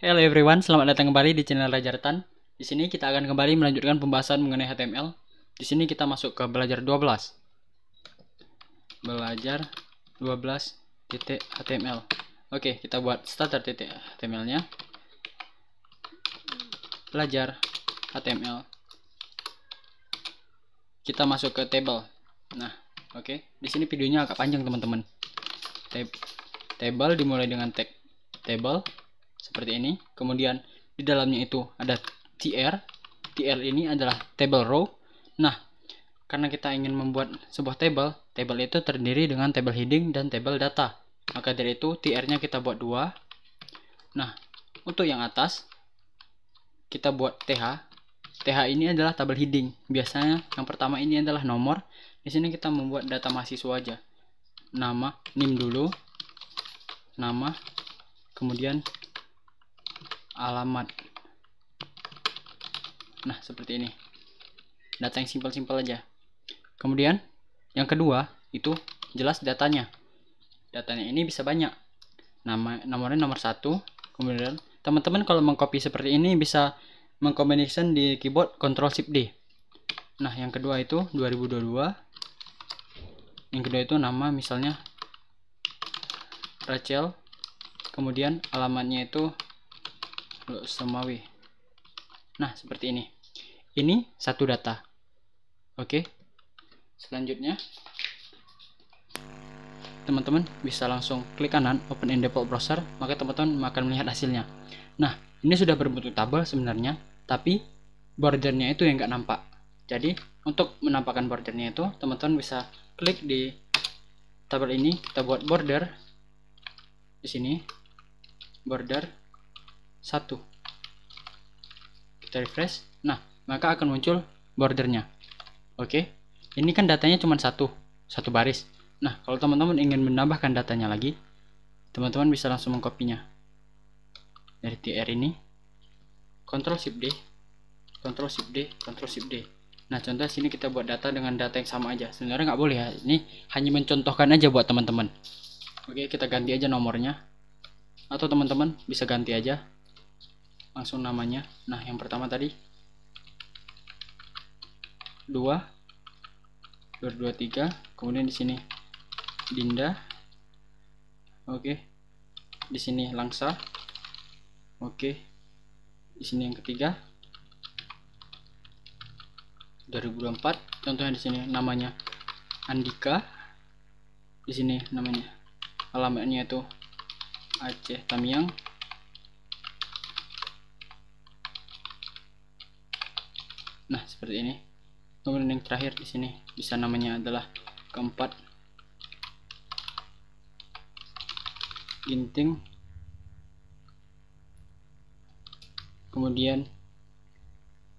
Hello everyone, selamat datang kembali di channel Rajartan. Di sini kita akan kembali melanjutkan pembahasan mengenai HTML. Di sini kita masuk ke belajar 12. Belajar 12.html. Oke, kita buat starter titik HTML-nya. Belajar HTML. Kita masuk ke table. Nah, oke. Di sini videonya agak panjang, teman-teman. Table dimulai dengan tag table seperti ini. Kemudian di dalamnya itu ada tr. Tr ini adalah table row. Nah, karena kita ingin membuat sebuah table itu terdiri dengan table heading dan table data. Maka dari itu tr-nya kita buat 2. Nah, untuk yang atas kita buat th. Th ini adalah table heading. Biasanya yang pertama ini adalah nomor. Di sini kita membuat data mahasiswa aja. Nama, nim dulu. Nama, kemudian alamat. Nah, seperti ini. Data yang simpel-simpel aja. Kemudian yang kedua itu jelas datanya. Datanya ini bisa banyak. Nomornya nomor 1. Kemudian teman-teman kalau mengcopy seperti ini bisa mengkombinasikan di keyboard Ctrl Shift D. Nah, yang kedua itu 2022. Yang kedua itu nama misalnya Rachel. Kemudian alamatnya itu Semawi. Nah, seperti ini. Ini satu data. Oke. Selanjutnya teman-teman bisa langsung klik kanan open in default browser, maka teman-teman akan melihat hasilnya. Nah, ini sudah berbentuk tabel sebenarnya, tapi bordernya itu yang nggak nampak. Jadi untuk menampakkan bordernya itu teman-teman bisa klik di tabel ini, kita buat border di sini, border 1. Kita refresh. Nah, maka akan muncul bordernya. Oke, ini kan datanya cuma satu baris. Nah, kalau teman-teman ingin menambahkan datanya lagi, teman-teman bisa langsung mengkopinya dari tr ini, Ctrl Shift D, Ctrl Shift D, Ctrl Shift D. Nah, contoh sini kita buat data dengan data yang sama aja. Sebenarnya nggak boleh ya. Ini hanya mencontohkan aja buat teman-teman. Oke, kita ganti aja nomornya. Atau teman-teman bisa ganti aja langsung namanya. Nah, yang pertama tadi 223, kemudian di sini Dinda. Oke. Di sini Langsa. Oke. Di sini yang ketiga 2024. Contohnya di sini namanya Andika. Di sini namanya alamatnya itu Aceh Tamiang. Nah, seperti ini. Kemudian yang terakhir di sini bisa namanya adalah keempat Ginting. Kemudian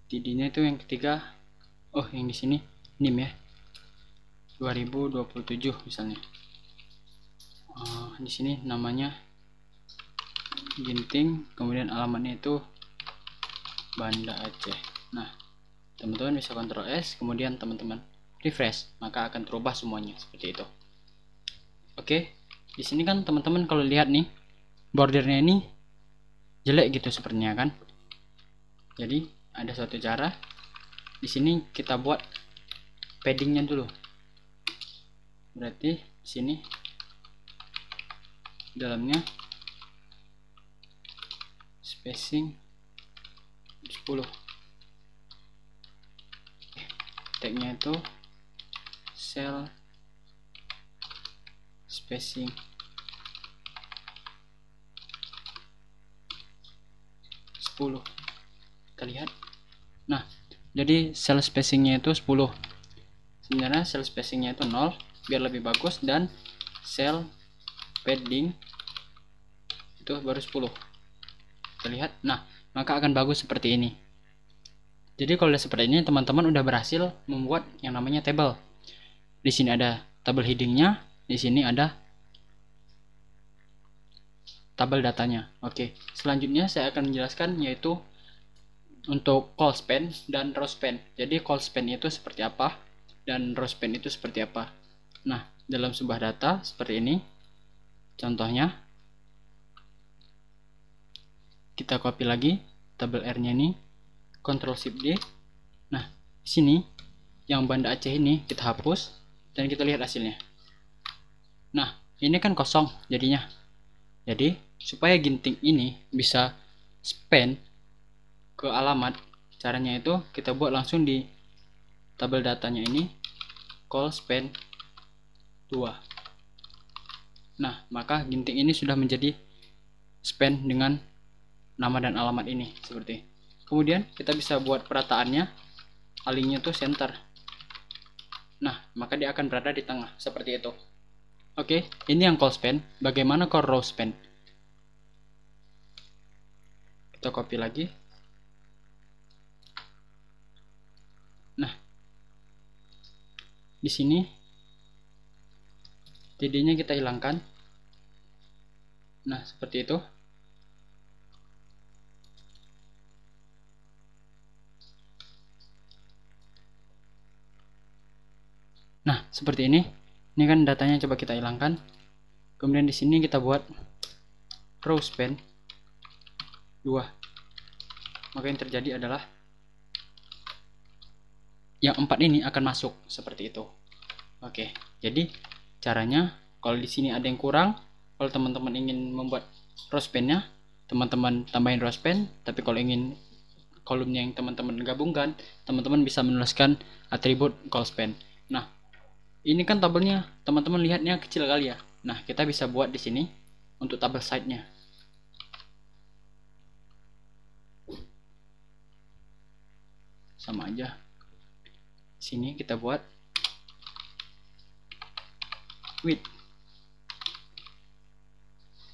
tidinya itu yang ketiga. Oh, yang di sini nim ya. 2027 misalnya. Di sini namanya Ginting, kemudian alamatnya itu Banda Aceh. Nah, teman-teman bisa Ctrl S, kemudian teman-teman refresh, maka akan terubah semuanya seperti itu. Oke, di sini kan teman-teman kalau lihat nih, bordernya ini jelek gitu sepertinya kan. Jadi ada suatu cara. Di sini kita buat paddingnya dulu. Berarti di sini dalamnya spacing 10. Tagnya itu cell spacing 10. Kita lihat. Nah, jadi cell spacingnya itu 10. Sebenarnya cell spacingnya itu 0 biar lebih bagus, dan cell padding itu baru 10. Kita lihat. Nah, maka akan bagus seperti ini. Jadi kalau seperti ini teman-teman udah berhasil membuat yang namanya table. Di sini ada tabel headingnya, di sini ada tabel datanya. Oke, selanjutnya saya akan menjelaskan yaitu untuk call span dan row span. Jadi call span itu seperti apa dan row span itu seperti apa. Nah, dalam sebuah data seperti ini, contohnya kita Kita copy lagi tabel R-nya ini, Ctrl Shift D. Nah, di sini yang Banda Aceh ini kita hapus dan kita lihat hasilnya. Nah, ini kan kosong jadinya. Jadi, supaya ginting ini bisa span ke alamat, caranya itu kita buat langsung di tabel datanya ini, call span 2. Nah, maka ginting ini sudah menjadi span dengan nama dan alamat ini, seperti. Kemudian kita bisa buat perataannya, alignnya tuh center. Nah, maka dia akan berada di tengah, seperti itu. Oke, ini yang call span. Bagaimana kalau row span? Kita copy lagi. Nah, di sini TD-nya kita hilangkan. Nah, seperti itu. Nah, seperti ini. Ini kan datanya, coba kita hilangkan. Kemudian di sini kita buat row span 2. Maka yang terjadi adalah yang 4 ini akan masuk seperti itu. Oke, jadi caranya kalau di sini ada yang kurang, kalau teman-teman ingin membuat row span-nya, teman-teman tambahin row span. Tapi kalau ingin kolomnya yang teman-teman gabungkan, teman-teman bisa menuliskan atribut call span. Nah, ini kan tabelnya teman-teman lihatnya kecil kali ya. Nah, kita bisa buat di sini untuk tabel side-nya. Sama aja. Sini kita buat width.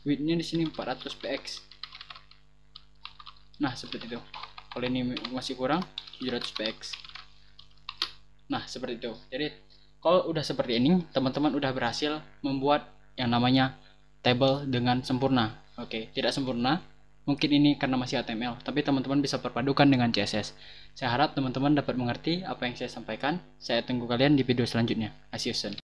Width-nya di sini 400 px. Nah, seperti itu. Kalau ini masih kurang, 700 px. Nah, seperti itu. Jadi kalau udah seperti ini, teman-teman udah berhasil membuat yang namanya table dengan sempurna. Oke, tidak sempurna. Mungkin ini karena masih HTML, tapi teman-teman bisa perpadukan dengan CSS. Saya harap teman-teman dapat mengerti apa yang saya sampaikan. Saya tunggu kalian di video selanjutnya. See you soon.